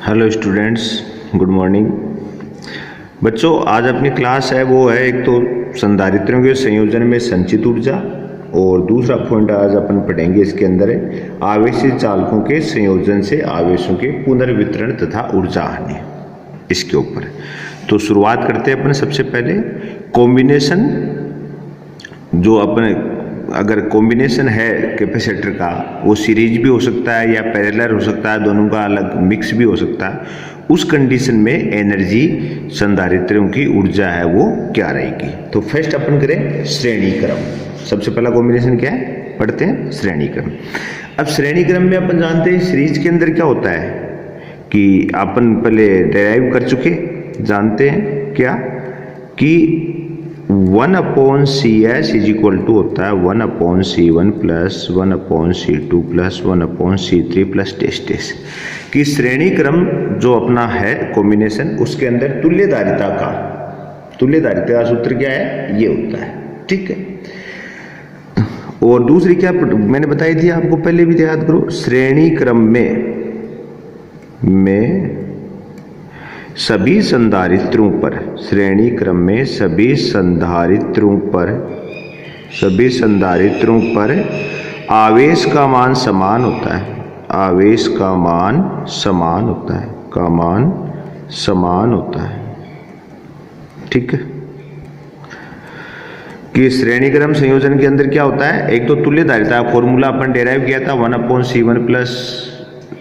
Hello students, good morning. बच्चों, आज अपनी क्लास है वो है एक तो संधारित्रों के संयोजन में संचित ऊर्जा, और दूसरा पॉइंट आज अपन पढ़ेंगे इसके अंदर है आवेशित चालकों के संयोजन से आवेशों के पुनर्वितरण तथा ऊर्जा हानि, इसके ऊपर। तो शुरुआत करते हैं अपन सबसे पहले कॉम्बिनेशन। जो अपन अगर कॉम्बिनेशन है कैपेसिटर का, वो सीरीज भी हो सकता है या पैरेलल हो सकता है, दोनों का अलग मिक्स भी हो सकता है। उस कंडीशन में एनर्जी संधारित्रों की ऊर्जा है वो क्या रहेगी। तो फर्स्ट अपन करें श्रेणी क्रम। सबसे पहला कॉम्बिनेशन क्या है, पढ़ते हैं श्रेणी क्रम। अब श्रेणी क्रम में अपन जानते हैं सीरीज के अंदर क्या होता है कि अपन पहले डेराइव कर चुके, जानते हैं क्या कि 1/CS इज इक्वल टू होता है 1/C1 plus 1/C2 plus 1/C3 plus testis. कि श्रेणी क्रम जो अपना है कॉम्बिनेशन, उसके अंदर तुल्यधारिता का सूत्र क्या है, ये होता है। ठीक है। और दूसरी क्या मैंने बताई थी आपको, पहले भी याद करो, श्रेणी क्रम में सभी संधारित्रों पर, श्रेणी क्रम में सभी संधारित्रों पर आवेश का मान समान होता है। आवेश का मान समान होता है। ठीक है। कि श्रेणी क्रम संयोजन के अंदर क्या होता है, एक तो तुल्यधारिता फॉर्मूला अपन डेराइव किया था 1/C1 plus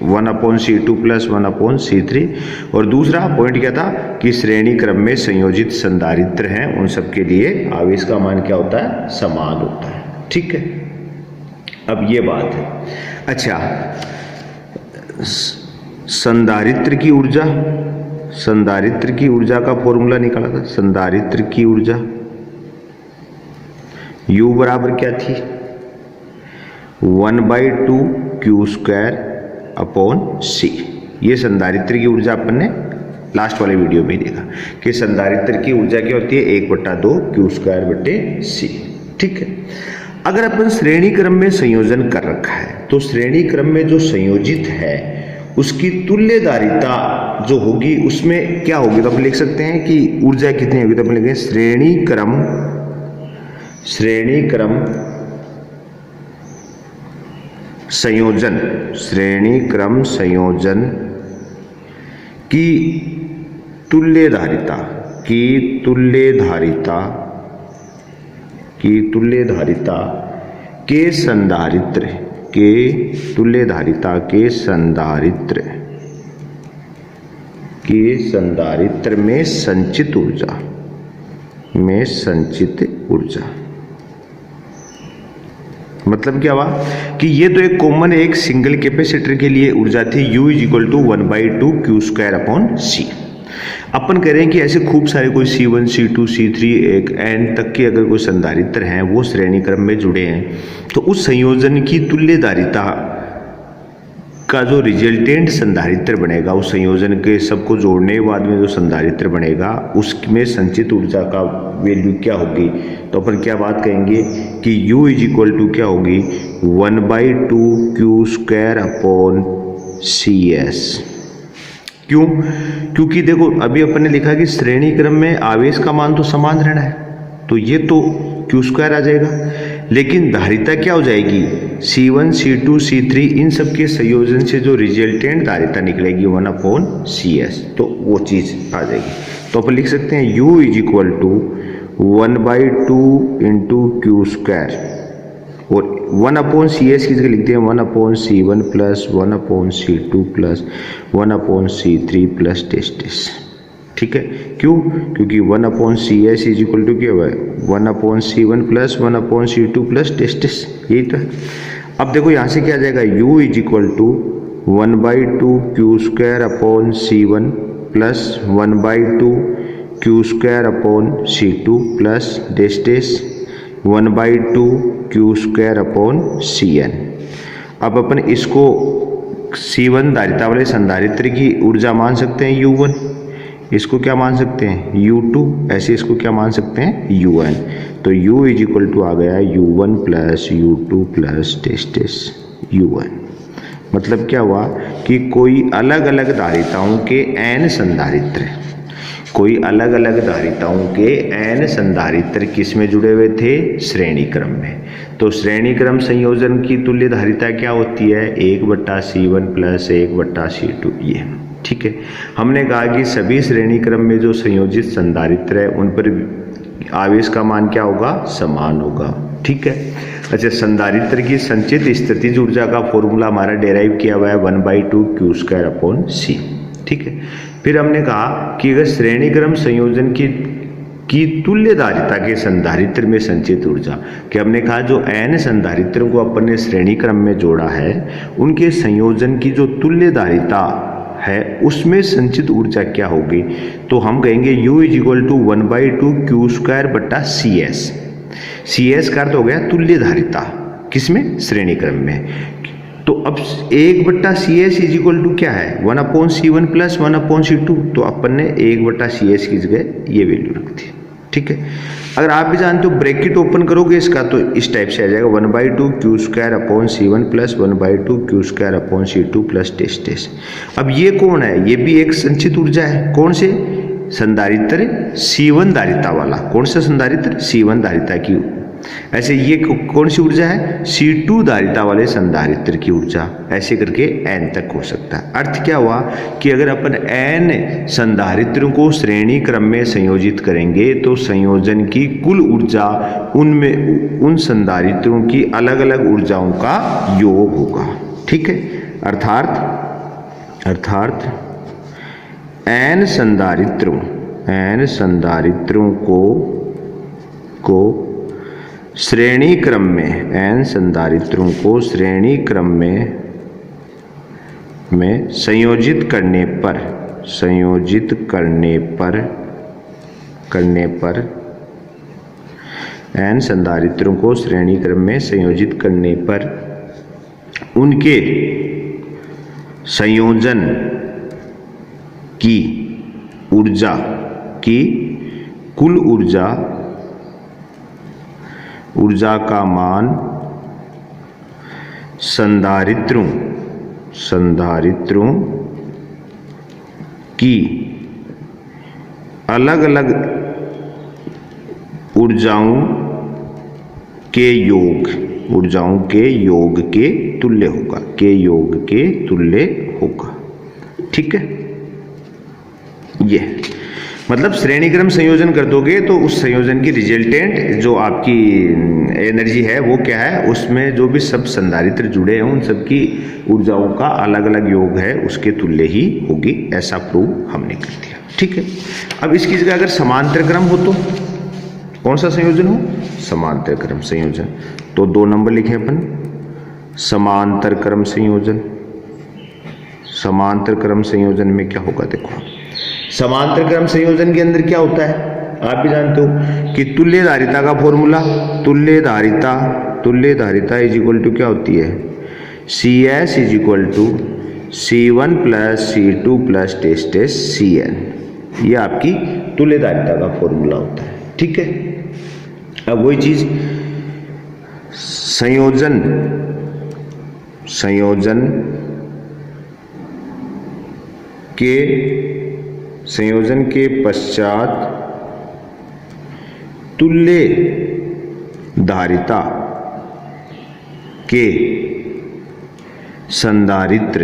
1/C2 plus 1/C3, और दूसरा पॉइंट क्या था कि श्रेणी क्रम में संयोजित संधारित्र हैं, उन सब के लिए आवेश का मान क्या होता है, समान होता है। ठीक है। अब ये बात है। अच्छा, संधारित्र की ऊर्जा का फॉर्मूला निकाला था। संधारित्र की ऊर्जा U बराबर क्या थी, 1/2 Q² अपॉन C। ये संधारित्र की ऊर्जा अपन ने लास्ट वाले वीडियो में देखा कि संधारित्र की ऊर्जा क्या होती है, 1/2 Q²/C। ठीक है। अगर अपन श्रेणी क्रम में संयोजन कर रखा है, तो श्रेणी क्रम में जो संयोजित है उसकी तुल्यधारिता जो होगी उसमें क्या होगी, तो अपन लिख सकते हैं कि ऊर्जा कितनी होगी। तो अपन लिखेंगे श्रेणी क्रम संयोजन की तुल्यधारिता के संधारित्र में संचित ऊर्जा। मतलब क्या हुआ कि ये तो एक कॉमन एक सिंगल कैपेसिटर के लिए ऊर्जा थी, U is equal to 1/2 Q² upon C। अपन कह रहे हैं कि ऐसे खूब सारे कोई C1 C2 C3 एक n तक के अगर कोई संधारित्र हैं, वो श्रेणी क्रम में जुड़े हैं, तो उस संयोजन की तुल्यधारिता का जो रिजल्टेंट संधारित्र बनेगा, उस संयोजन के सबको जोड़ने के बाद में जो संधारित्र बनेगा, उसमें संचित ऊर्जा का वैल्यू क्या होगी। तो अपन क्या बात कहेंगे कि U इज इक्वल टू क्या होगी, 1/2 Q² अपॉन CS। क्यों? क्योंकि देखो अभी अपन ने लिखा कि श्रेणी क्रम में आवेश का मान तो समान रहना है, तो ये तो Q² आ जाएगा, लेकिन धारिता क्या हो जाएगी, C1 C2 C3 इन सब के संयोजन से जो रिजल्टेंट धारिता निकलेगी 1/CS, तो वो चीज आ जाएगी। तो अपन लिख सकते हैं U is equal to 1/2 into Q², और 1/CS की जगह लिखते हैं 1/C1 plus 1/C2 plus 1/C3 plus testis. ठीक है। क्यों? क्योंकि 1/CS इज इक्वल टू क्या हुआ है, 1/C1 plus 1/C2 plus testis, यही तो है। अब देखो यहाँ से क्या आ जाएगा, U is equal to 1/2 Q² upon C1 plus 1/2 Q² upon C2 plus टेस्टिस 1/2 Q² अपॉन Cn। अब अपन इसको C1 धारिता वाले संधारित्र की ऊर्जा मान सकते हैं U1, इसको क्या मान सकते हैं U2, ऐसे इसको क्या मान सकते हैं UN। तो U इज इक्वल टू आ गया U1 plus U2 plus testis UN। मतलब क्या हुआ कि कोई अलग अलग धारिताओं के n संधारित्र, कोई अलग अलग धारिताओं के n संधारित्र किस में जुड़े हुए थे, श्रेणी क्रम में। तो श्रेणी क्रम संयोजन की तुल्य धारिता क्या होती है, 1/C1 प्लस 1/C2 ये। ठीक है, हमने कहा कि सभी श्रेणी क्रम में जो संयोजित संधारित्र है उन पर आवेश का मान क्या होगा, समान होगा। ठीक है, अच्छा, संधारित्र की संचित स्थितिज ऊर्जा का फॉर्मूला हमारा डेराइव किया हुआ है 1/2 Q²/C। ठीक है, फिर हमने कहा कि अगर श्रेणी क्रम संयोजन की तुल्य धारिता के संधारित्र में संचित ऊर्जा, कि हमने कहा जो n संधारित्रों को अपन ने श्रेणी क्रम में जोड़ा है उनके संयोजन की जो तुल्य धारिता है उसमें संचित ऊर्जा क्या होगी, तो हम कहेंगे U = 1/2 Q²/CS। CS का अर्थ हो गया तुल्य धारिता, किसमें, श्रेणी क्रम में। तो अब 1/CS = क्या है, 1/C1 प्लस 1/C2। तो अपन ने 1/CS की जगह ये वैल्यू रख दी। ठीक है, अगर आप भी जानते हो ब्रैकेट ओपन करोगे इसका तो इस टाइप से आ जाएगा 1/2 Q²/C1 plus 1/2 Q²/C2 plus test. अब ये कौन है, ये भी एक संचित ऊर्जा है। कौन से, संधारित्र C1 धारिता वाला। कौन सा संधारित्र, C1 धारिता की। ऐसे ये कौन सी ऊर्जा है, C2 धारिता वाले संधारित्र की ऊर्जा। ऐसे करके n तक हो सकता है। अर्थ क्या हुआ कि अगर अपन n संधारित्रों को श्रेणी क्रम में संयोजित करेंगे तो संयोजन की कुल ऊर्जा उनमें उन संधारित्रों की अलग अलग ऊर्जाओं का योग होगा। ठीक है, अर्थात n संधारित्रों को श्रेणी क्रम में, n संधारित्रों को श्रेणी क्रम में संयोजित करने पर n संधारित्रों को श्रेणी क्रम में संयोजित करने पर उनके संयोजन की ऊर्जा की कुल ऊर्जा का मान संधारित्रों की अलग अलग ऊर्जाओं के योग के तुल्य होगा। ठीक है, ये मतलब श्रेणी क्रम संयोजन कर दोगे तो उस संयोजन की रिजल्टेंट जो आपकी एनर्जी है वो क्या है, उसमें जो भी सब संधारित्र जुड़े हैं उन सब की ऊर्जाओं का अलग अलग योग है उसके तुल्य ही होगी। ऐसा प्रूव हमने कर दिया। ठीक है, अब इसकी जगह अगर समांतर क्रम हो तो कौन सा संयोजन हो, समांतर क्रम संयोजन। तो 2 नंबर लिखे अपन, समांतर क्रम संयोजन में क्या होगा, देखो समांतर क्रम संयोजन के अंदर क्या होता है, आप भी जानते हो कि तुल्य धारिता का फॉर्मूला, तुल्य धारिता इज इक्वल टू क्या होती है, CS = C1 plus C2 plus टेस्ट CN। ये आपकी तुल्य धारिता का फॉर्मूला होता है। ठीक है, अब वही चीज संयोजन के पश्चात तुल्य धारिता के संधारित्र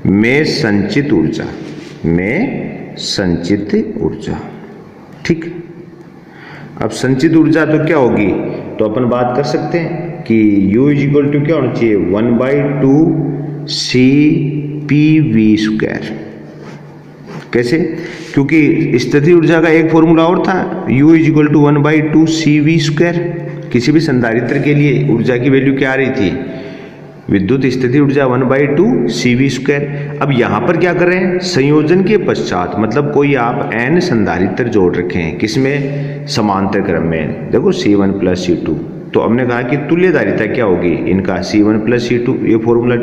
में संचित ऊर्जा। ठीक, अब संचित ऊर्जा तो क्या होगी, तो अपन बात कर सकते हैं कि U = क्या होना चाहिए, 1/2 CpV²। कैसे, क्योंकि स्थितिज ऊर्जा का एक फॉर्मूला और था, U = 1/2 CV²। किसी भी संधारित्र के लिए ऊर्जा की वैल्यू क्या आ रही थी, विद्युत स्थिति ऊर्जा 1/2 CV²। अब यहाँ पर क्या कर रहे हैं, संयोजन के पश्चात, मतलब कोई आप n संधारित्र जोड़ रखे हैं, किसमें, समांतर क्रम में। देखो C1 प्लस C2, तो हमने कहा कि तुल्य धारिता क्या होगी इनका, C1 प्लस C2, ये फॉर्मूला।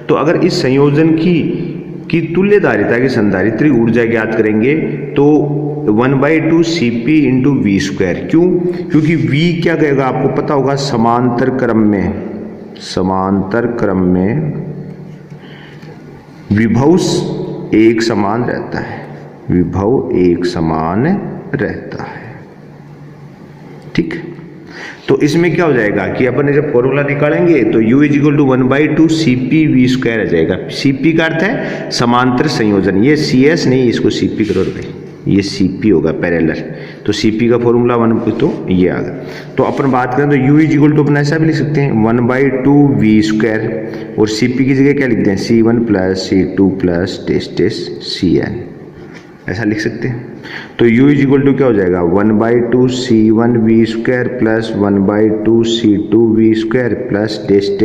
तो अगर इस संयोजन की तुल्य धारिता की संधारित्री ऊर्जा ज्ञात करेंगे तो 1/2 CP इंटू वी स्क्वायर। क्यों? क्योंकि V क्या कहेगा आपको पता होगा, समांतर क्रम में विभव एक समान रहता है, विभव एक समान रहता है। ठीक, तो इसमें क्या हो जाएगा कि अपन जब फॉर्मूला निकालेंगे तो U is equal to 1/2 CP V square आ जाएगा। CP का अर्थ है समांतर संयोजन, ये CS नहीं, इसको CP करो भाई, ये CP होगा पैरेलल। तो CP का फॉर्मूला 1, तो ये आ गया। तो अपन बात करें तो U इज इक्वल टू अपना ऐसा भी लिख सकते हैं 1/2 वी स्क्वायर, और CP की जगह क्या लिखते हैं C1 प्लस C2 प्लस टेस्ट CN, ऐसा लिख सकते हैं। तो U इज इक्वल टू क्या हो जाएगा 1/2 C1 V square plus 1/2 C2 V square plus टेस्ट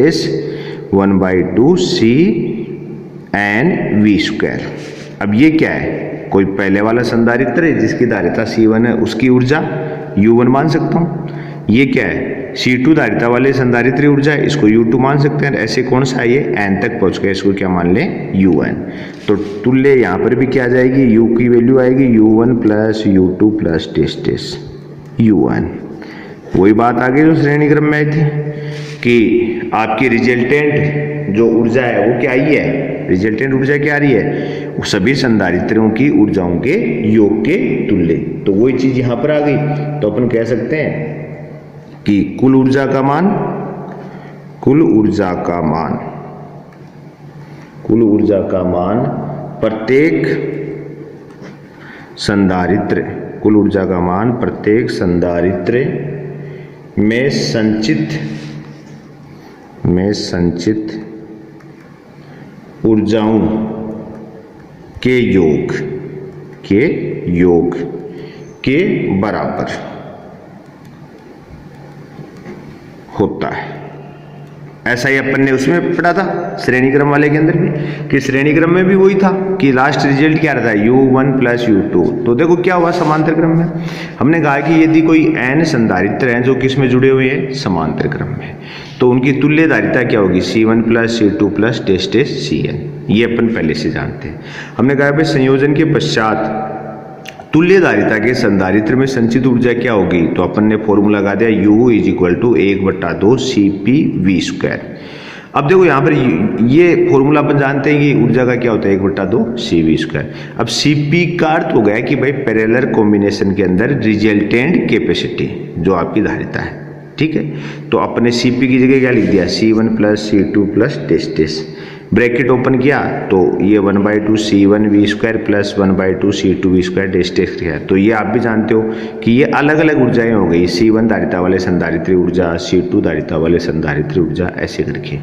1/2 CN वी स्क्वायर। अब ये क्या है, कोई पहले वाला संधारित्र है जिसकी धारिता C1 है, उसकी ऊर्जा U1 मान सकता हूँ। ये क्या है, C2 धारिता वाले संधारित्र ऊर्जा है, इसको U2 मान सकते हैं। ऐसे कौन सा है, ये N तक पहुंच गया, इसको क्या मान लें UN। तो तुल्य यहाँ पर भी क्या आ जाएगी, U की वैल्यू आएगी U1 plus U2 plus test UN। वही बात आ गई जो श्रेणी क्रम में आई थी कि आपकी रिजल्टेंट जो ऊर्जा है वो क्या आई है, रिजल्टेंट ऊर्जा क्या आ रही है, वो सभी संधारित्रों की ऊर्जाओं के योग के तुल्य। तो वही चीज यहाँ पर आ गई। तो अपन कह सकते हैं कि कुल ऊर्जा का मान प्रत्येक संधारित्र, कुल ऊर्जा का मान प्रत्येक संधारित्र में संचित ऊर्जाओं के योग के बराबर होता है। ऐसा ही अपन ने उसमें पढ़ा था श्रेणी क्रम वाले के अंदर भी, कि श्रेणी क्रम में भी वही था कि लास्ट रिजल्ट क्या रहता है U1 प्लस U2। तो देखो क्या हुआ, समांतर क्रम में हमने कहा कि यदि कोई n संधारित्र हैं जो किस में जुड़े हुए हैं, समांतर क्रम में, तो उनकी तुल्य धारिता क्या होगी C1 प्लस C2 प्लस टेस्ट CN। ये अपन पहले से जानते हैं। हमने कहा भाई संयोजन के पश्चात तुल्य धारिता के संधारित्र में संचित ऊर्जा क्या होगी, तो अपन ने फॉर्मूला लगा दिया U is equal to 1/2 CP V square. अब देखो यहाँ पर ये फॉर्मूला अपन जानते हैं कि ऊर्जा का क्या होता है 1/2 CV स्क्वायर। अब CP का अर्थ हो गया कि भाई पैरेलल कॉम्बिनेशन के अंदर रिजल्टेंट कैपेसिटी जो आपकी धारिता है। ठीक है, तो अपने CP की जगह क्या लिख दिया C1 प्लस C2 प्लस टेस्ट, ब्रैकेट ओपन किया तो ये 1/2 C1 V square plus 1/2 C2 V square टेस्ट किया। तो ये आप भी जानते हो कि ये अलग अलग ऊर्जाएं हो गई, C1 धारिता वाले संधारित्र ऊर्जा, C2 धारिता वाले संधारित्र ऊर्जा, ऐसे करके।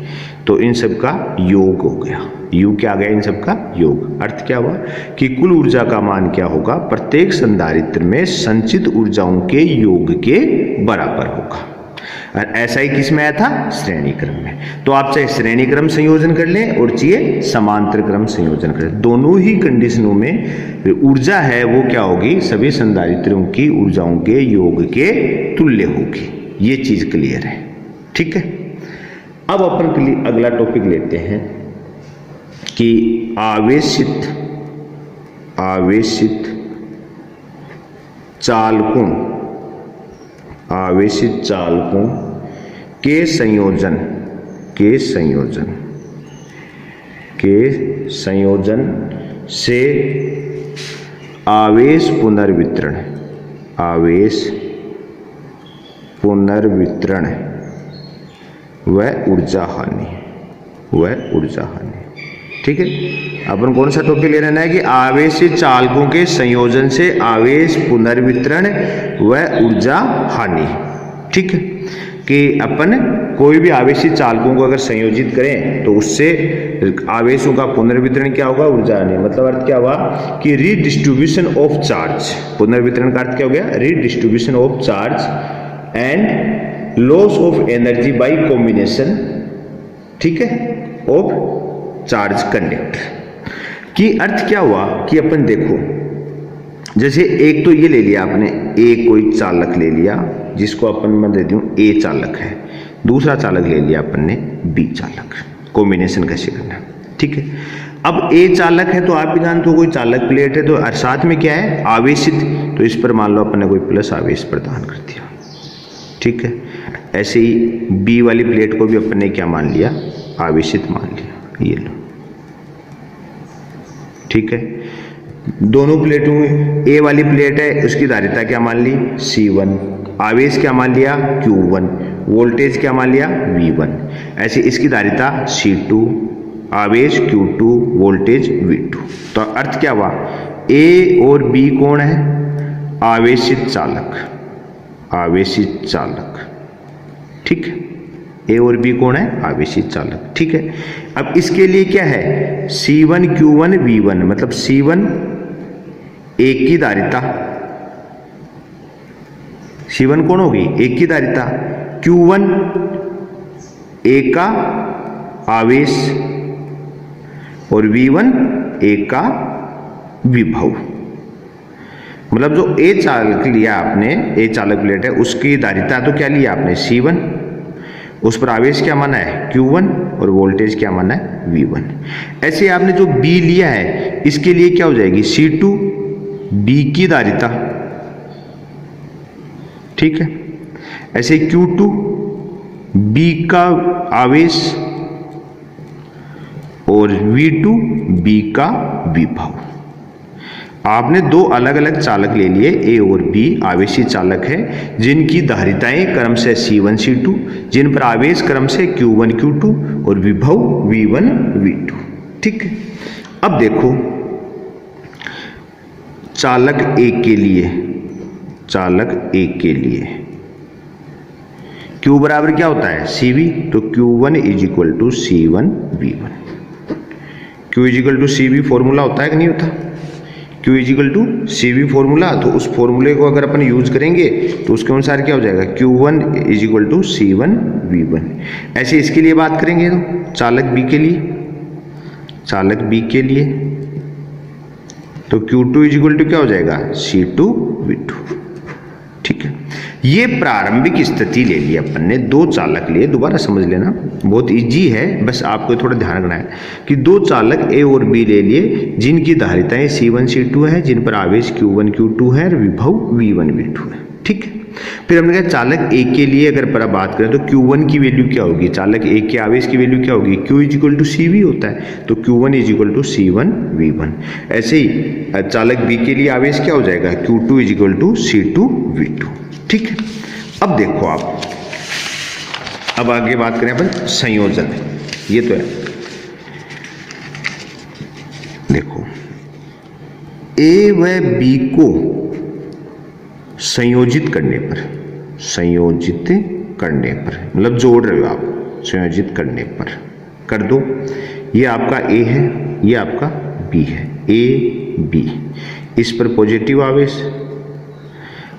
तो इन सब का योग हो गया, U क्या आ गया, इन सब का योग। अर्थ क्या हुआ कि कुल ऊर्जा का मान क्या होगा, प्रत्येक संधारित्र में संचित ऊर्जाओं के योग के बराबर होगा। और ऐसा ही किस में आया था, श्रेणी क्रम में। तो आप चाहे श्रेणी क्रम संयोजन कर लें और चाहिए समांतर क्रम संयोजन कर लें, दोनों ही कंडीशनों में ऊर्जा है वो क्या होगी, सभी संधारित्रों की ऊर्जाओं के योग के तुल्य होगी। ये चीज क्लियर है। ठीक है, अब अपन अगला टॉपिक लेते हैं कि आवेशित चालकों के संयोजन से आवेश पुनर्वितरण व ऊर्जा हानि। ठीक है, अपन कौन सा टॉपिक ले रहे हैं कि आवेशित चालकों के संयोजन से आवेश पुनर्वितरण व ऊर्जा हानि। ठीक है, कि अपन कोई भी आवेशित चालकों को अगर संयोजित करें तो उससे आवेशों का पुनर्वितरण क्या होगा, ऊर्जा हानि। मतलब अर्थ क्या हुआ कि रीडिस्ट्रीब्यूशन ऑफ चार्ज, पुनर्वितरण का अर्थ क्या हो गया, redistribution of charge and loss of energy by combination, ठीक है, ऑफ चार्ज कंडक्टर। की अर्थ क्या हुआ कि अपन देखो, जैसे एक तो ये ले लिया आपने, एक कोई चालक ले लिया जिसको अपन मैं दे दूं A चालक है, दूसरा चालक ले लिया अपन ने B चालक। कॉम्बिनेशन कैसे करना, ठीक है। अब A चालक है तो आप भी जानते हो कोई चालक प्लेट है, तो साथ में क्या है आवेशित, तो इस पर मान लो अपन ने कोई प्लस आवेश प्रदान कर दिया, ठीक है। ऐसे ही बी वाली प्लेट को भी अपन ने क्या मान लिया, आवेशित मान लिया, ये लो, ठीक है। दोनों प्लेटों में ए वाली प्लेट है, उसकी धारिता क्या मान ली, C1, आवेश क्या मान लिया, Q1, वोल्टेज क्या मान लिया, V1। ऐसे इसकी धारिता C2, आवेश Q2, वोल्टेज V2। तो अर्थ क्या हुआ, ए और बी कौन है, आवेशित चालक, आवेशित चालक, ठीक है। ए और बी कौन है, आवेशित चालक, ठीक है। अब इसके लिए क्या है, C1 Q1 V1, मतलब C1 एक की धारिता, C1 कौन होगी, एक की धारिता, Q1 एक का आवेश और V1 एक का विभव। मतलब जो ए चालक लिया आपने, ए चालक प्लेट है, उसकी धारिता तो क्या लिया आपने, C1, उस पर आवेश क्या माना है, Q1, और वोल्टेज क्या माना है, V1। ऐसे आपने जो B लिया है, इसके लिए क्या हो जाएगी, C2, B की धारिता, ठीक है। ऐसे Q2, B का आवेश और V2, B का विभव। आपने दो अलग अलग चालक ले लिए, ए और बी आवेशी चालक है, जिनकी धारिताएं क्रम से C1 C2, जिन पर आवेश क्रम से Q1 Q2 और विभव V1 V2, ठीक है। अब देखो चालक एक के लिए, चालक एक के लिए Q बराबर क्या होता है, CV, तो Q1 is equal to C1 V1। Q is equal to CV formula होता है कि नहीं होता, Q is equal to CV formula. तो उस फॉर्मूले को अगर अपन यूज करेंगे तो उसके अनुसार क्या हो जाएगा, Q1 is equal to C1 V1। ऐसे इसके लिए बात करेंगे तो चालक B के लिए, चालक B के लिए तो Q2 इज इक्वल टू क्या हो जाएगा, C2 V2, ठीक है। ये प्रारंभिक स्थिति ले ली अपन ने, दो चालक लिए, दोबारा समझ लेना, बहुत इजी है, बस आपको थोड़ा ध्यान रखना है कि दो चालक ए और बी ले लिए, जिनकी धारिताएं C1 C2 है, जिन पर आवेश Q1 Q2 है और विभव V1 V2 है, ठीक है। फिर हमने कहा चालक ए के लिए अगर पर बात करें तो Q1 की वैल्यू क्या होगी, चालक ए के आवेश की वैल्यू क्या होगी, Q is equal to CV होता है, तो Q1 is equal to C1 V1। ऐसे ही चालक बी के लिए आवेश क्या हो जाएगा, Q2 is equal to C2 V2, ठीक है। अब देखो आप, अब आगे बात करें अपन संयोजन, ये तो है, देखो ए व बी को संयोजित करने पर, संयोजित करने पर मतलब जोड़ रहे हो आप, संयोजित करने पर कर दो, ये आपका ए है, ये आपका बी है, ए बी, इस पर पॉजिटिव आवेश।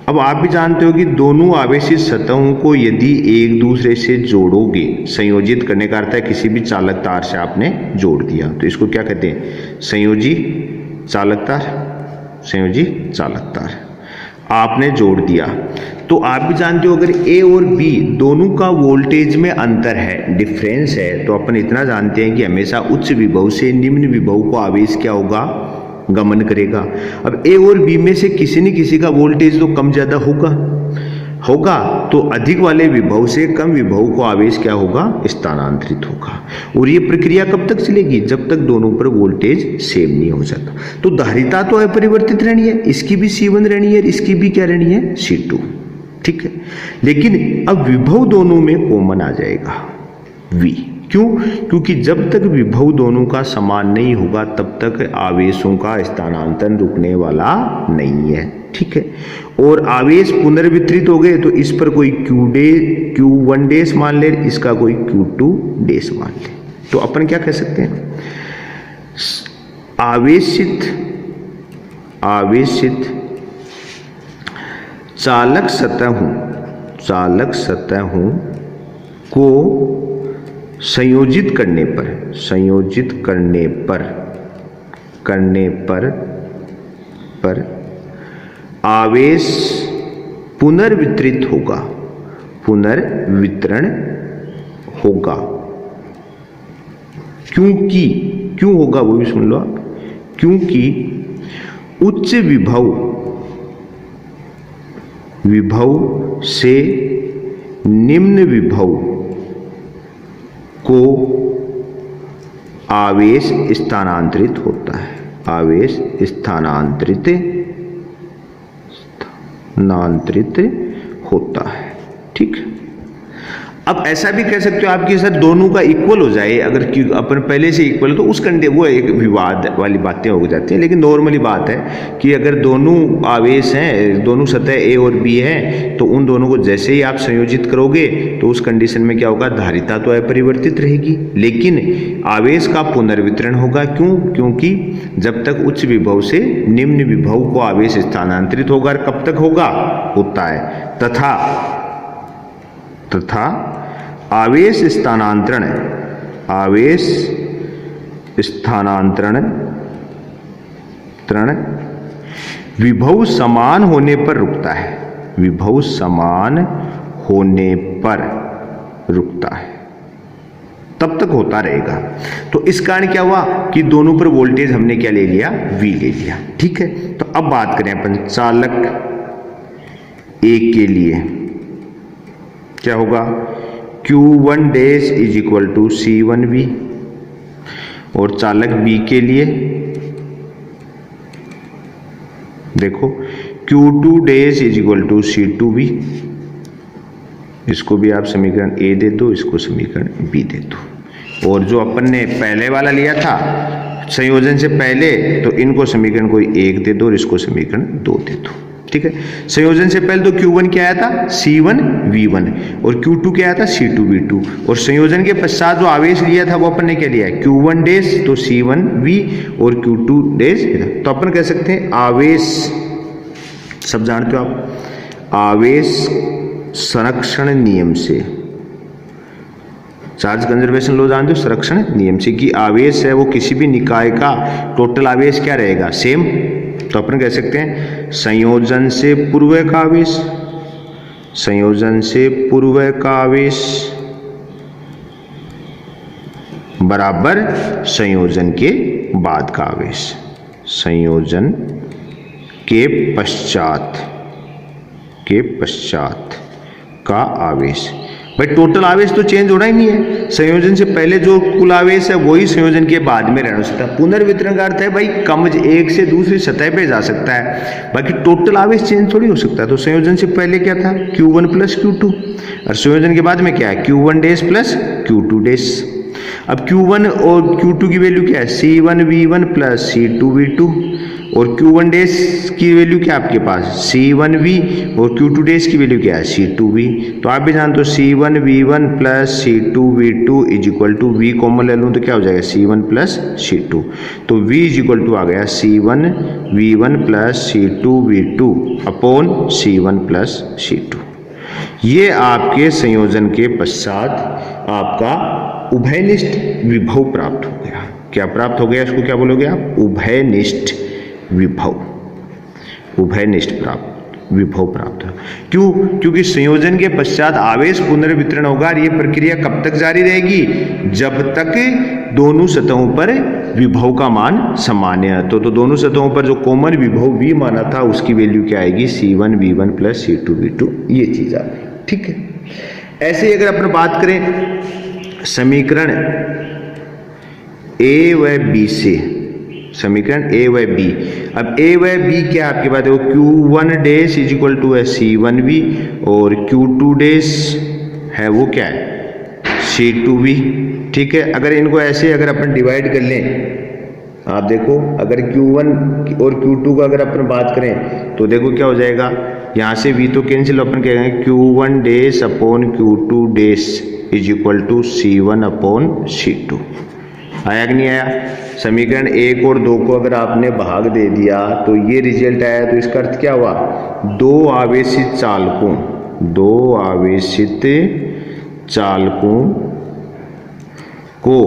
अब आप भी जानते हो कि दोनों आवेशित सतहों को यदि एक दूसरे से जोड़ोगे, संयोजित करने का अर्थ है किसी भी चालक तार से आपने जोड़ दिया, तो इसको क्या कहते हैं, संयोजी चालक तार, संयोजी चालक तार आपने जोड़ दिया। तो आप भी जानते हो अगर ए और बी दोनों का वोल्टेज में अंतर है, डिफरेंस है, तो अपन इतना जानते हैं कि हमेशा उच्च विभव से निम्न विभव को आवेश क्या होगा, गमन करेगा। अब ए और बी में से किसी न किसी का वोल्टेज तो कम ज्यादा होगा, तो अधिक वाले विभव से कम विभव को आवेश क्या होगा, स्थानांतरित होगा। और ये प्रक्रिया कब तक चलेगी, जब तक दोनों पर वोल्टेज सेम नहीं हो जाता। तो धारिता तो अपरिवर्तित रहनी है, इसकी भी C1 रहनी है, इसकी भी क्या रहनी है, C2, ठीक है। लेकिन अब विभव दोनों में कॉमन आ जाएगा V, क्यों, क्योंकि जब तक विभव दोनों का समान नहीं होगा तब तक आवेशों का स्थानांतरण रुकने वाला नहीं है, ठीक है। और आवेश पुनर्वितरित हो गए तो इस पर कोई Q1 डैश मान ले, इसका कोई Q2 डैश मान ले, तो अपन क्या कह सकते हैं, आवेशित चालक सतहों को संयोजित करने पर आवेश पुनर्वितरण होगा। क्यों होगा वो भी सुन लो आप, क्योंकि उच्च विभव विभव से निम्न विभव को आवेश स्थानांतरित होता है, आवेश स्थानांतरित होता है। ठीक है, अब ऐसा भी कह सकते हो आप कि सर दोनों का इक्वल हो जाए, अगर अपन पहले से इक्वल तो उस कंडे वो एक विवाद वाली बातें हो जाती हैं, लेकिन नॉर्मली बात है कि अगर दोनों आवेश हैं, दोनों सतह ए और बी हैं, तो उन दोनों को जैसे ही आप संयोजित करोगे तो उस कंडीशन में क्या होगा, धारिता तो अपरिवर्तित रहेगी, लेकिन आवेश का पुनर्वितरण होगा। क्यों? क्योंकि जब तक उच्च विभव से निम्न विभव को आवेश स्थानांतरित होगा, कब तक होगा, होता है, तथा आवेश स्थानांतरण विभव समान होने पर रुकता है, विभव समान होने पर रुकता है, तब तक होता रहेगा। तो इस कारण क्या हुआ कि दोनों पर वोल्टेज हमने क्या ले लिया, V ले लिया। ठीक है, तो अब बात करें अपन चालक A के लिए, क्या होगा, Q1 dash is equal to C1V, और चालक B के लिए देखो Q2 dash is equal to C2V, इसको भी आप समीकरण A दे दो, इसको समीकरण B दे दो, और जो अपन ने पहले वाला लिया था संयोजन से पहले, तो इनको समीकरण कोई 1 दे दो और इसको समीकरण 2 दे दो। ठीक है, संयोजन से पहले तो Q1 क्या आया था, C1V1, और Q2 क्या आया था, C2V2, और संयोजन के पश्चात जो आवेश लिया था वो अपन ने क्या लिया है, Q1 डैश तो C1V और Q2 डैश, तो अपन कह सकते हैं आवेश, सब जानते हो आप, आवेश संरक्षण नियम से, चार्ज कंजर्वेशन लॉ जानते हो, संरक्षण नियम से, कि आवेश है वो किसी भी निकाय का टोटल आवेश क्या रहेगा, सेम। तो अपन कह सकते हैं संयोजन से पूर्व का आवेश, संयोजन से पूर्व का आवेश बराबर संयोजन के बाद का आवेश, संयोजन के पश्चात का आवेश। भाई टोटल आवेश तो चेंज होना ही नहीं है, संयोजन से पहले जो कुल आवेश है वही संयोजन के बाद में रहना सकता है। पुनर्वितरण का अर्थ है भाई कमज एक से दूसरी सतह पे जा सकता है, बाकी टोटल आवेश चेंज थोड़ी हो सकता है। तो संयोजन से पहले क्या था, Q1 प्लस Q2, और संयोजन के बाद में क्या है, Q1 dash plus Q2 dash. अब Q1 और Q2 की वैल्यू क्या है, C1V1 प्लस C2V2, और Q1 डैश की वैल्यू क्या है आपके पास, C1V, और Q2 डैश की वैल्यू क्या है, C2V। तो आप भी जानते हो C1V1 प्लस C2V2 is equal to, V common ले लूँ तो क्या हो जाएगा, C1 प्लस C2, तो V इज इक्वल टू आ गया C1V1 प्लस C2V2 upon C1 plus C2। ये आपके संयोजन के पश्चात आपका उभयनिष्ठ विभव प्राप्त हो गया। क्या प्राप्त हो गया, इसको क्या बोलोगे आप, उभयनिष्ठ विभव, उभयनिष्ठ विभव प्राप्त। क्यों? क्योंकि संयोजन के पश्चात आवेश पुनर्वितरण होगा, और ये प्रक्रिया कब तक जारी रहेगी, जब तक दोनों सतहों पर विभव का मान सामान्य है। तो दोनों सतहों पर जो कॉमन विभव V माना था उसकी वैल्यू क्या आएगी, C1V1 प्लस C2V2, ये चीज आ गई। ठीक है, ऐसे ही अगर अपन बात करें समीकरण A व B से, समीकरण A व B, अब A व B क्या आपके पास है, Q1 dash is equal to है C1V, और Q2 डैश है वो क्या है, C2V। ठीक है, अगर इनको ऐसे अगर अपन डिवाइड कर लें, आप देखो अगर Q1 और Q2 का अगर अपन बात करें तो देखो क्या हो जाएगा, यहाँ से V तो कैंसिल, अपन कहेंगे Q1 dash upon Q2 dash is equal to C1 upon C2। आया कि नहीं आया? समीकरण 1 और 2 को अगर आपने भाग दे दिया तो ये रिजल्ट आया, तो इसका अर्थ क्या हुआ, दो आवेशित चालकों को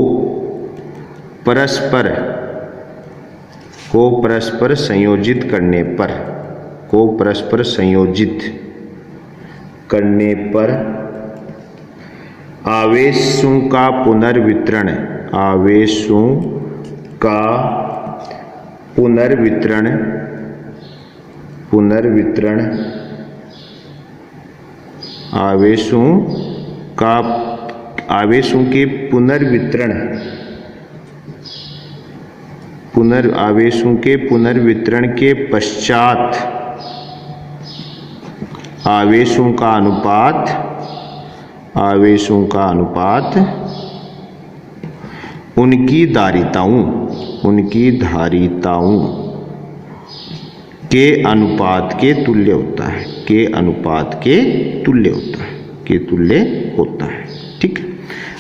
परस्पर संयोजित करने पर आवेशों का पुनर्वितरण आवेशों के पुनर्वितरण के पश्चात आवेशों का अनुपात उनकी धारिताओं के अनुपात के तुल्य होता है, ठीक है।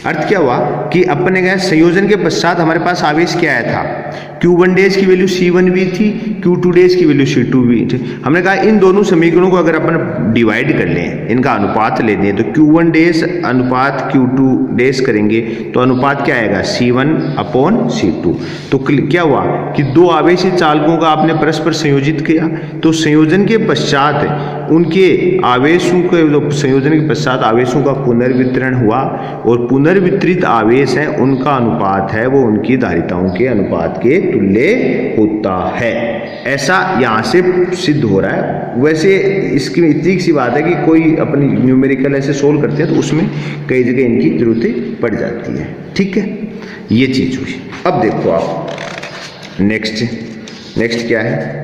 अर्थ क्या हुआ कि अपन ने कहा संयोजन के पश्चात हमारे पास आवेश क्या आया था, Q1 डेज की वैल्यू C1V थी, Q2 डेज की वैल्यू C2V थी। हमने कहा इन दोनों समीकरणों को अगर अपन डिवाइड कर लें, इनका अनुपात ले लें, तो Q1 डेज अनुपात Q2 डेज करेंगे तो अनुपात क्या आएगा C1/C2। तो क्या हुआ कि दो आवेशी चालकों का आपने परस्पर संयोजित किया, तो संयोजन के पश्चात उनके आवेशों का पुनर्वितरण हुआ और पुनर्वितरित आवेश है उनका अनुपात है वो उनकी धारिताओं के अनुपात के तुल्य होता है। ऐसा यहाँ से सिद्ध हो रहा है। वैसे इसकी इतनी सी बात है कि कोई अपनी न्यूमेरिकल ऐसे सोल्व करते हैं तो उसमें कई जगह इनकी जरूरतें पड़ जाती है, ठीक है। ये चीज हुई। अब देखो आप नेक्स्ट क्या है।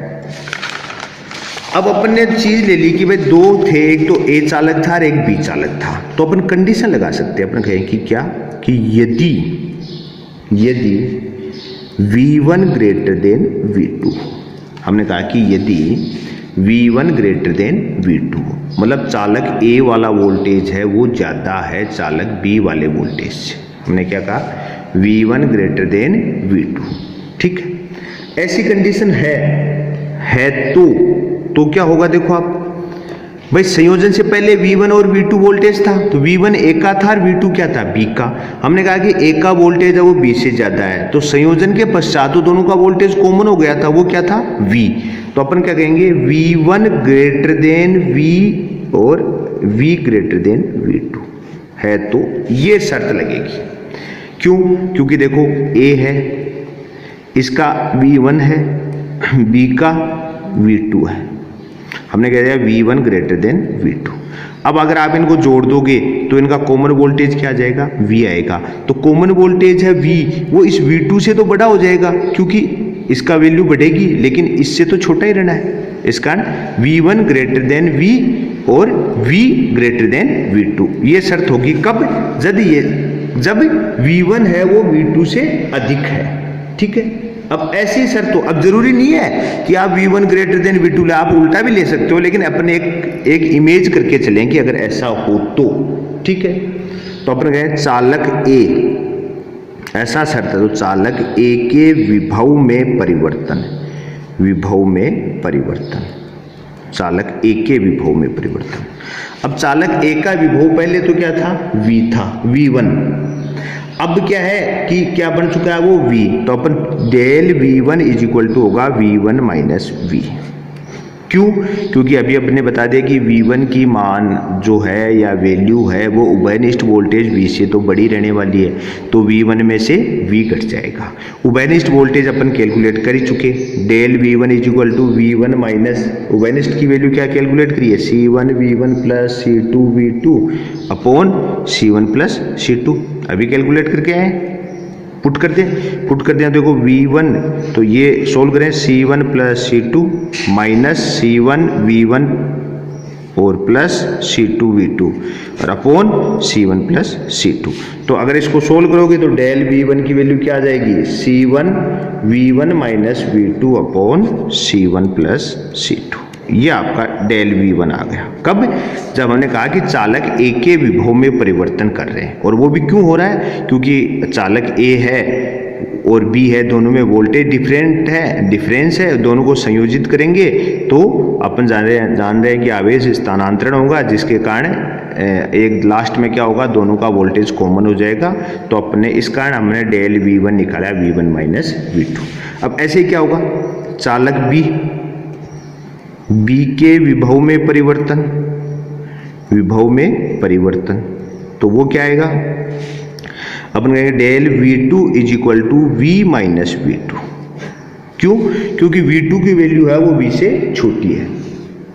अब अपन ने चीज ले ली कि भाई दो थे, एक तो ए चालक था और एक बी चालक था, तो अपन कंडीशन लगा सकते हैं। अपन कहें कि क्या कि यदि V1 ग्रेटर देन V2, हमने कहा कि यदि V1 ग्रेटर देन V2 मतलब चालक A वाला वोल्टेज है वो ज्यादा है चालक B वाले वोल्टेज से। हमने क्या कहा V1 ग्रेटर देन V2, ठीक है। ऐसी कंडीशन है तो क्या होगा देखो आप भाई, संयोजन से पहले V1 और V2 वोल्टेज था, तो V1 A का था और V2 क्या था B का। हमने कहा कि A का वोल्टेज है वो B से ज्यादा है, तो संयोजन के पश्चात तो दोनों का वोल्टेज कॉमन हो गया था, वो क्या था V। तो अपन क्या कहेंगे V1 ग्रेटर देन V और V ग्रेटर देन V2 है, तो ये शर्त लगेगी। क्यों? क्योंकि देखो A है, इसका V1 है, B का V2 है। हमने कह दिया V1 ग्रेटर देन V2। अब अगर आप इनको जोड़ दोगे तो इनका कॉमन वोल्टेज क्या आ जाएगा V आएगा। तो कॉमन वोल्टेज है V, वो इस V2 से तो बड़ा हो जाएगा क्योंकि इसका वैल्यू बढ़ेगी, लेकिन इससे तो छोटा ही रहना है। इस कारण V1 ग्रेटर देन V और V ग्रेटर देन V2, ये शर्त होगी कब? जब V1 है वो V2 से अधिक है, ठीक है। अब ऐसी शर्त हो, अब जरूरी नहीं है कि आप V1 ग्रेटर देन V2 ले, आप उल्टा भी ले सकते हो, लेकिन अपन एक इमेज करके चलें कि अगर ऐसा हो तो, ठीक है। तो अपन कहें चालक A, ऐसा शर्त है तो चालक A के विभव में परिवर्तन, चालक A के विभव में परिवर्तन। अब चालक A का विभव पहले तो क्या था V था, V1। अब क्या है कि क्या बन चुका है वो V, तो अपन del V1 is equal to होगा V1 माइनस V। क्यों? क्योंकि अभी अपने बता दिया कि V1 की मान जो है या वैल्यू है वो उभयनिष्ठ वोल्टेज V से तो बड़ी रहने वाली है, तो V1 में से V घट जाएगा। उभयनिष्ठ वोल्टेज अपन कैलकुलेट कर ही चुके, del V1 is equal to V1 minus उभयनिष्ठ की वैल्यू क्या कैलकुलेट करिए C1V1 प्लस C2V2 upon C1 plus C2। अभी कैलकुलेट करके आए, पुट कर दें देखो V1, तो ये सोल्व करें C1 plus C2 minus C1 V1 और प्लस C2 V2 और अपॉन C1 प्लस C2। तो अगर इसको सोल्व करोगे तो डेल V1 की वैल्यू क्या आ जाएगी C1 V1 minus V2 upon C1 plus C2। ये आपका डेल V1 आ गया। कब? जब हमने कहा कि चालक A के विभव में परिवर्तन कर रहे हैं, और वो भी क्यों हो रहा है क्योंकि चालक A है और B है, दोनों में वोल्टेज डिफरेंस है, दोनों को संयोजित करेंगे तो अपन जान रहे हैं कि आवेश स्थानांतरण होगा, जिसके कारण एक लास्ट में क्या होगा दोनों का वोल्टेज कॉमन हो जाएगा। तो अपने इस कारण हमने डेल V1 निकाला V1 माइनस V2। अब ऐसे क्या होगा चालक B के विभव में परिवर्तन, तो वो क्या आएगा अपन कहेंगे del V2 is equal to V minus V2। क्यों? क्योंकि V2 की वैल्यू है वो V से छोटी है,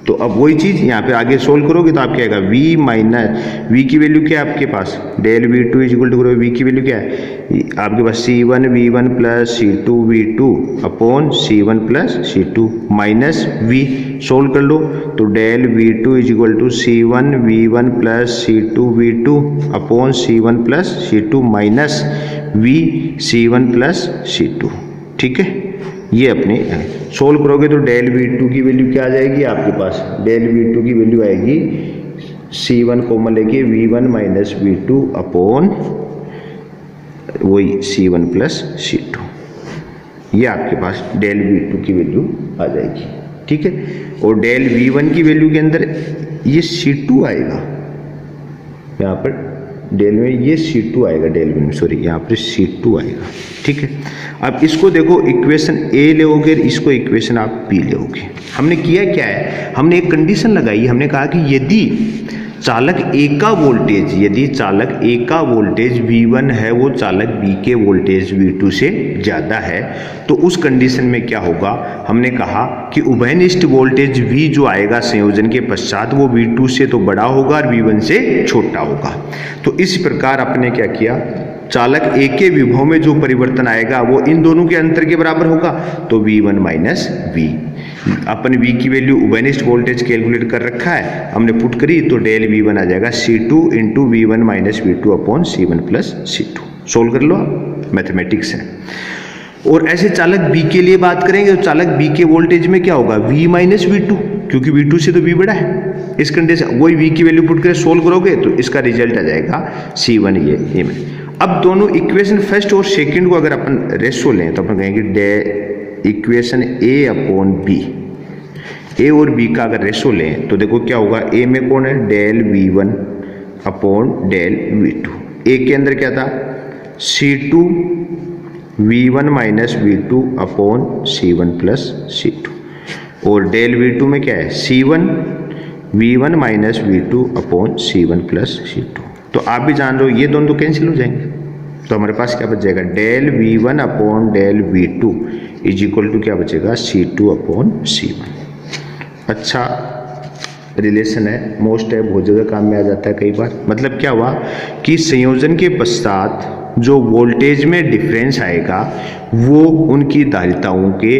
तो अब वही चीज़ यहाँ पे आगे सोल्व करोगे तो आप क्या आएगा v माइनस वी की वैल्यू क्या है आपके पास, del v2 is equal to करो वी की वैल्यू क्या है आपके पास c1 v1 plus c2 v2 upon c1 plus c2 minus v, solve कर लो तो del v2 is equal to c1 v1 plus c2 v2 upon c1 plus c2 minus v c1 plus c2। ठीक है, ये अपने solve करोगे तो del v2 की वैल्यू क्या आ जाएगी आपके पास, डेल v2 की वैल्यू आएगी c1 कॉमन लेके v1 माइनस v2 अपॉन वही c1 प्लस c2, ये आपके पास डेल v2 की वैल्यू आ जाएगी। ठीक है, और डेल v1 की वैल्यू के अंदर ये c2 आएगा, यहाँ पर डेल में ये c2 आएगा, डेल में सॉरी यहाँ पर c2 आएगा। ठीक है, अब इसको देखो इक्वेशन ए लोगे, इसको इक्वेशन आप बी लोगे। हमने किया क्या है, हमने एक कंडीशन लगाई, हमने कहा कि यदि चालक ए का वोल्टेज, यदि चालक ए का वोल्टेज V1 है वो चालक बी के वोल्टेज V2 से ज़्यादा है तो उस कंडीशन में क्या होगा, हमने कहा कि उभयनिष्ठ वोल्टेज V जो आएगा संयोजन के पश्चात वो V2 से तो बड़ा होगा और V1 से छोटा होगा। तो इस प्रकार अपने क्या किया, चालक ए के विभव में जो परिवर्तन आएगा वो इन दोनों के अंतर के बराबर होगा, तो V1 माइनस V, अपन V की वैल्यू उभयनिष्ठ वोल्टेज कैलकुलेट कर रखा है, हमने पुट करी तो डेल V1 आ जाएगा C2 into V1 minus V2 upon C1 plus C2। Solve कर लो, मैथमेटिक्स है। और ऐसे चालक B के लिए बात करेंगे तो चालक B के वोल्टेज में क्या होगा, V माइनस V2, क्योंकि V2 से तो V बड़ा है। इस कंडीशन वही V की वैल्यू पुट कर सोल्व करोगे तो इसका रिजल्ट आ जाएगा C1 ये में। अब दोनों इक्वेशन फर्स्ट और सेकंड को अगर अपन रेशो लें तो अपन कहेंगे the equation A upon B, A और बी का अगर रेशो लें तो देखो क्या होगा, ए में कौन है, del V1 upon del V2। ए के अंदर क्या था, C2 V1 minus V2 upon C1 plus C2, और डेल V2 में क्या है, C1 V1 minus V2 upon C1 plus C2। तो आप भी जान रहे हो ये दोनों तो कैंसिल हो जाएंगे, तो हमारे पास क्या बच जाएगा, del V1 upon del V2 is equal to क्या बचेगा, C2 अपॉन C1। अच्छा रिलेशन है, मोस्ट है, बहुत जगह काम में आ जाता है कई बार। मतलब क्या हुआ कि संयोजन के पश्चात जो वोल्टेज में डिफरेंस आएगा वो उनकी धारिताओं के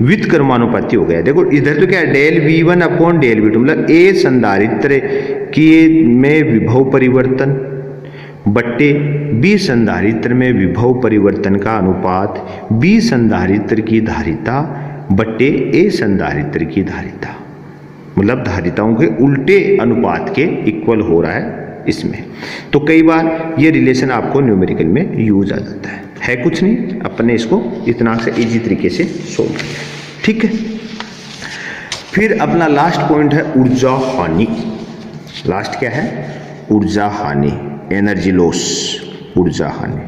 व्युत्क्रमानुपाती हो गया। देखो इधर तो क्या है, del V1 upon del V2, मतलब ए संधारित्र की में विभव परिवर्तन बट्टे बी संधारित्र में विभव परिवर्तन का अनुपात बी संधारित्र की धारिता बट्टे ए संधारित्र की धारिता, मतलब धारिताओं के उल्टे अनुपात के इक्वल हो रहा है इसमें। तो कई बार ये रिलेशन आपको न्यूमेरिकल में यूज आ जाता है कुछ नहीं, अपने इसको इतना से इजी तरीके से सोल्व किया। ठीक है, फिर अपना लास्ट पॉइंट है ऊर्जा हानि। लास्ट क्या है, ऊर्जा हानि, एनर्जी लॉस, ऊर्जा हानि।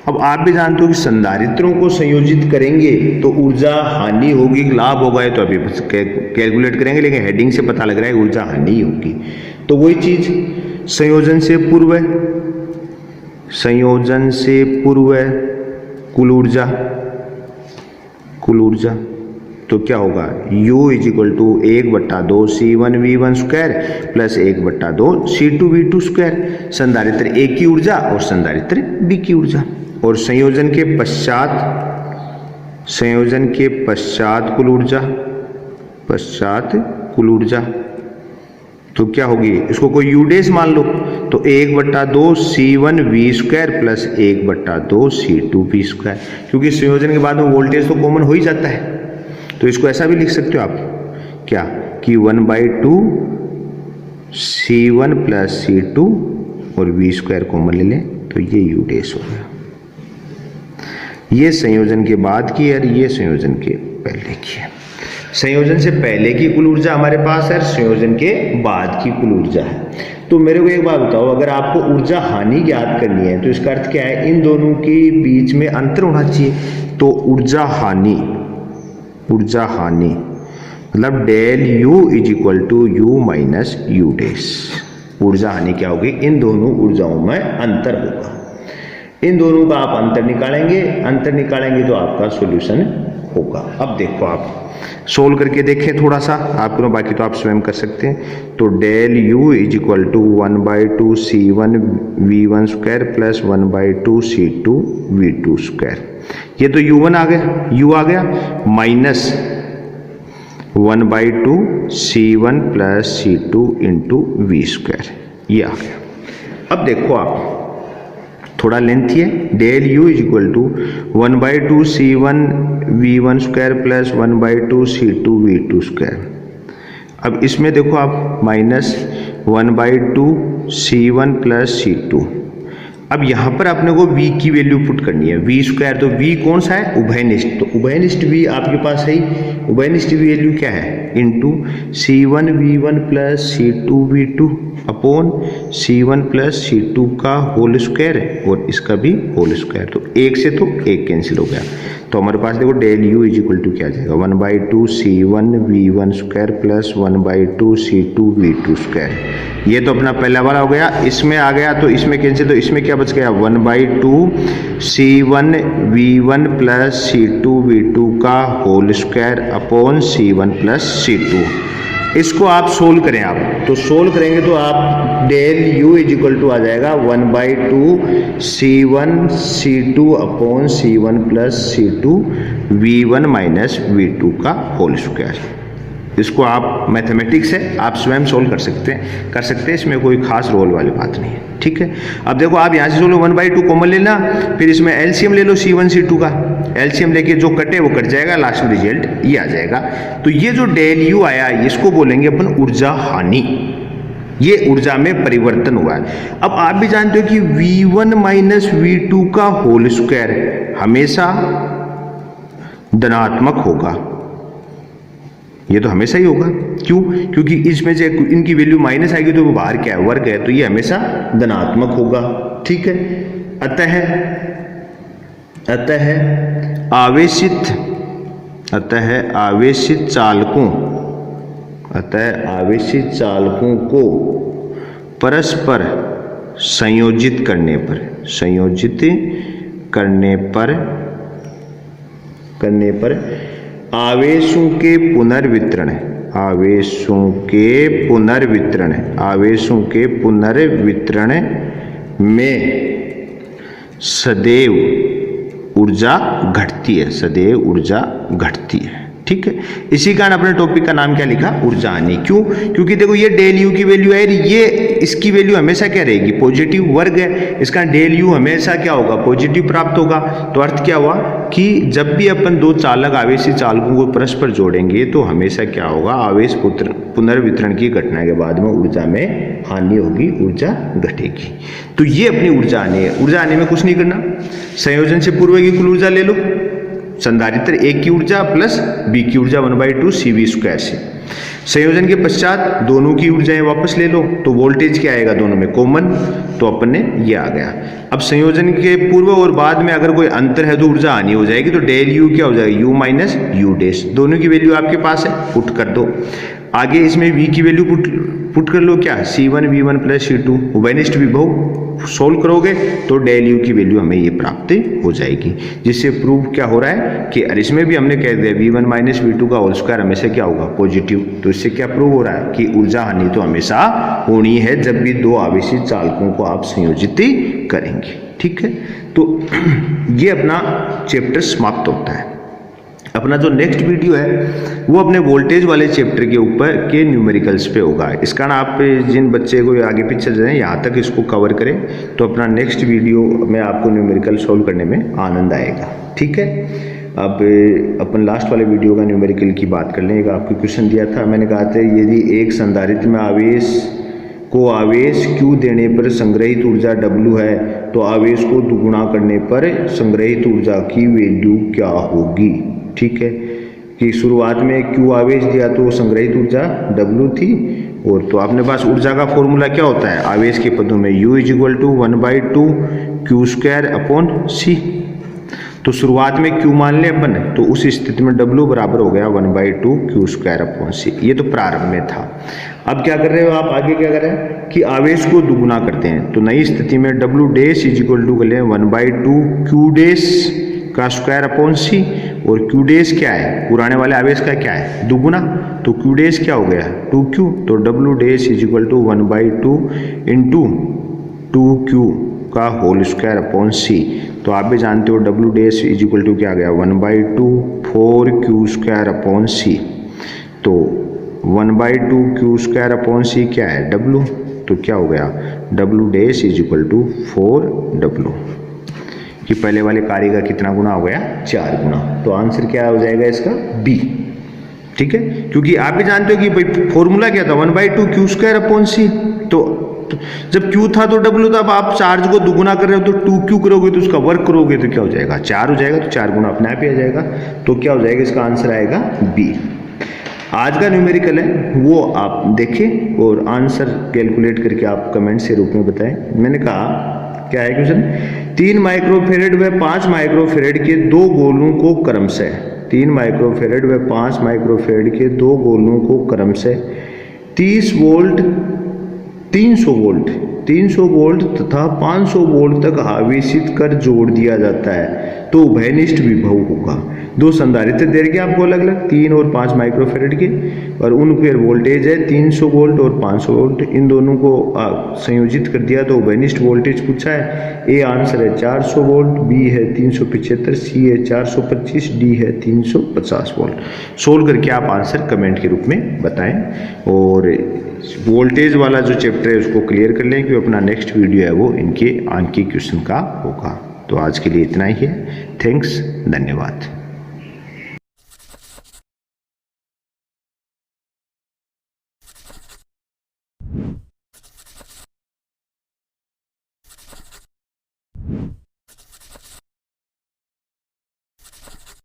अब आप भी जानते हो कि संधारित्रों को संयोजित करेंगे तो ऊर्जा हानि होगी, लाभ होगा तो अभी कैलकुलेट करेंगे, लेकिन हेडिंग से पता लग रहा है ऊर्जा हानि होगी। तो वही चीज संयोजन से पूर्व, संयोजन से पूर्व कुल ऊर्जा तो क्या होगा, U is equal to 1/2 C1 V1 square plus 1/2 C2 V2 square. संधारित्र A की ऊर्जा और संधारित्र B की ऊर्जा। और संयोजन के पश्चात कुल ऊर्जा तो क्या होगी, इसको कोई U डेश मान लो तो 1/2 C1 V square plus 1/2 C2 V square, क्योंकि संयोजन के बाद में वोल्टेज तो कॉमन हो ही जाता है। तो इसको ऐसा भी लिख सकते हो आप क्या कि 1/2 C1 प्लस C2 और V स्क्वायर कॉमन ले लें तो ये U डेश हो गया। ये संयोजन के बाद की और ये संयोजन के पहले की है। संयोजन से पहले की कुल ऊर्जा हमारे पास है, संयोजन के बाद की कुल ऊर्जा है। तो मेरे को एक बात बताओ, अगर आपको ऊर्जा हानि ज्ञात करनी है तो इसका अर्थ क्या है, इन दोनों के बीच में अंतर होना चाहिए। तो ऊर्जा हानि मतलब del U is equal to U minus U dash. ऊर्जा हानि क्या होगी, इन दोनों ऊर्जाओं में अंतर होगा। इन दोनों का आप अंतर निकालेंगे तो आपका सॉल्यूशन होगा। अब देखो आप सोल्व करके देखें थोड़ा सा आपको, बाकी तो आप स्वयं कर सकते हैं। तो del U is equal to 1/2 C1 V1 square plus 1/2 C2 V2 square. ये तो U1 आ गया, U आ गया, minus 1/2 C1 plus C2 into V square, ये आ गया। अब देखो आप थोड़ा लेंथी है, del U is equal to 1/2 C1 V1 square plus 1/2 C2 V2 square. अब इसमें देखो आप माइनस 1/2 C1 प्लस C2। अब यहाँ पर अपने को v की वैल्यू पुट करनी है, v स्क्वायर, तो v कौन सा है, उभयनिष्ठ, तो उभयनिष्ठ v आपके पास है, उभयनिष्ठ v वैल्यू क्या है, into C1 V1 plus C2 V2 upon C1 plus C2 का होल स्क्वायर और इसका भी होल स्क्वायर, तो एक से तो एक कैंसिल हो गया। तो हमारे पास देखो del U is equal to क्या आ जाएगा, 1/2 C1 V1 square plus 1/2 C2 V2 square. ये तो अपना पहला वाला हो गया, इसमें आ गया तो इसमें कैंसिल, तो इसमें क्या बच गया, 1/2 C1 V1 plus C2 V2 का whole square upon C1 plus C2। इसको आप सोल्व करें, आप तो सोल्व करेंगे तो आप del U is equal to आ जाएगा 1/2 C1 C2 upon C1 plus C2 V1 minus V2 का होल स्क्वायर। इसको आप मैथमेटिक्स है, आप स्वयं सोल्व कर सकते हैं, इसमें कोई खास रोल वाली बात नहीं है, ठीक है। अब देखो आप यहाँ से सोल्व 1/2 कॉमन लेना, फिर इसमें एलसीएम ले लो C1 C2 का, एलसीएम लेके जो कटे वो कट जाएगा, लास्ट में रिजल्ट ये आ जाएगा। तो ये जो डेल यू आया इसको बोलेंगे अपन ऊर्जा हानि, ये ऊर्जा में परिवर्तन हुआ है। अब आप भी जानते हो कि V1 माइनस V2 का होल स्क्वायर हमेशा धनात्मक होगा, ये तो हमेशा ही होगा, क्यों, क्योंकि इसमें से इनकी वैल्यू माइनस आएगी तो वो बाहर क्या है, वर्ग है, तो ये हमेशा धनात्मक होगा, ठीक है। अतः आवेशित चालकों को परस्पर संयोजित करने पर आवेशों के पुनर्वितरण में सदैव ऊर्जा घटती है, ठीक है। इसी कारण अपने टॉपिक का नाम क्या लिखा, ऊर्जा हानि। क्यों, क्योंकि देखो ये डेल यू की वैल्यू है, ये इसकी वैल्यू हमेशा क्या रहेगी, पॉजिटिव वर्ग है, इसका डेल यू हमेशा क्या होगा, पॉजिटिव प्राप्त होगा। तो अर्थ क्या हुआ कि जब भी अपन दो चालक आवेशी चालकों को परस्पर जोड़ेंगे तो हमेशा क्या होगा, आवेश पुनर्वितरण की घटना के बाद में ऊर्जा में हानि होगी, ऊर्जा घटेगी। तो ये अपनी ऊर्जा हानि है। ऊर्जा हानि में कुछ नहीं करना, संयोजन से पूर्व की कुल ऊर्जा ले लो, संधारित्र एक की ऊर्जा प्लस बी की ऊर्जा 1/2 CV स्क्वायर से, संयोजन के पश्चात दोनों की ऊर्जाएं वापस ले लो, तो वोल्टेज क्या आएगा, दोनों में कॉमन, तो अपन ने ये आ गया। अब संयोजन के पूर्व और बाद में अगर कोई अंतर है तो ऊर्जा हानि हो जाएगी, तो डेल यू क्या हो जाएगा, यू माइनस यू डैश, दोनों की वैल्यू आपके पास है, पुट कर दो। आगे इसमें v की वैल्यू पुट कर लो, क्या, C1 V1 प्लस C2, उभयनिष्ठ विभव सोल्व करोगे तो डेल यू की वैल्यू हमें ये प्राप्त हो जाएगी, जिससे प्रूव क्या हो रहा है कि इसमें भी हमने कह दिया V1 माइनस V2 का होल स्क्वायर हमेशा क्या होगा, पॉजिटिव। तो इससे क्या प्रूव हो रहा है कि ऊर्जा हानि तो हमेशा होनी है जब भी दो आवेशी चालकों को आप संयोजित करेंगे, ठीक है। तो ये अपना चैप्टर समाप्त होता है। अपना जो नेक्स्ट वीडियो है वो अपने वोल्टेज वाले चैप्टर के ऊपर के न्यूमेरिकल्स पे होगा। इस कारण आप जिन बच्चे को आगे पीछे जाएं यहाँ तक इसको कवर करें तो अपना नेक्स्ट वीडियो में आपको न्यूमेरिकल सॉल्व करने में आनंद आएगा, ठीक है। अब अपन लास्ट वाले वीडियो का न्यूमेरिकल की बात कर लें। आपको क्वेश्चन दिया था, मैंने कहा था यदि एक संधारित्र में आवेश Q देने पर संग्रहित ऊर्जा W है तो आवेश को दुगुना करने पर संग्रहित ऊर्जा की वैल्यू क्या होगी, ठीक है। कि शुरुआत में Q आवेश दिया तो संग्रहित ऊर्जा W थी, और तो आपने पास ऊर्जा का फॉर्मूला क्या होता है आवेश के पदों में, U is equal to 1/2 Q square upon C। तो शुरुआत में Q मान ले अपन, तो उस स्थिति में W बराबर हो गया 1/2 Q स्क्वायर अपॉन C। ये तो प्रारंभ में था। अब क्या कर रहे हो आप, आगे क्या कर रहे हैं कि आवेश को दुगुना करते हैं, तो नई स्थिति में W dash is equal to कर लें 1/2 Q डैश का स्क्वायर अपॉन C, और क्यू डैश क्या है, पुराने वाले आवेश का क्या है, दुगुना, तो क्यू डैश क्या हो गया 2q, तो W dash is equal to 1/2 into 2q का होल स्क्वायर अपॉन सी। तो आप भी जानते हो W dash is equal to क्या आ गया 1/2 4q स्क्वायर अपॉन सी। तो 1/2 q स्क्वायर अपॉन सी क्या है w, तो क्या हो गया W dash is equal to 4w, कि पहले वाले कार्य का कितना गुना हो गया 4 गुना। तो आंसर क्या हो जाएगा इसका बी। ठीक है, क्योंकि आप भी जानते हो कि भाई फॉर्मूला क्या था 1/2 q स्क्वायर अपॉन सी। तो जब q था तो w था, अब आप चार्ज को दुगुना कर रहे हो तो 2q करोगे तो उसका वर्क करोगे तो क्या हो जाएगा 4 हो जाएगा, तो 4 गुना अपने आप ही आ जाएगा। तो क्या हो जाएगा इसका आंसर आएगा बी। आज का न्यूमेरिकल है वो आप देखें और आंसर कैलकुलेट करके आप कमेंट से रूप में बताएं। मैंने कहा क्या है क्वेश्चन, 3 माइक्रोफेरेड व 5 माइक्रोफेरेड के दो गोलों को क्रमशः 3 माइक्रोफेरेड व 5 माइक्रोफेरेड के दो गोलों को क्रमशः 30 वोल्ट 300 वोल्ट तथा 500 वोल्ट तक आवेशित कर जोड़ दिया जाता है तो उभयनिष्ठ विभव होगा। दो संधारित्र दे रखे आपको अलग अलग 3 और 5 माइक्रोफेरेड के, और उनके वोल्टेज है 300 वोल्ट और 500 वोल्ट, इन दोनों को संयोजित कर दिया तो उभयनिष्ठ वोल्टेज पूछा है। ए आंसर है 400 वोल्ट, बी है 375, सी है 425, डी है 350 वोल्ट। सोल्व करके आप आंसर कमेंट के रूप में बताएं और वोल्टेज वाला जो चैप्टर है उसको क्लियर कर लें, क्योंकि अपना नेक्स्ट वीडियो है वो इनके आंकी क्वेश्चन का होगा। तो आज के लिए इतना ही है। थैंक्स, धन्यवाद।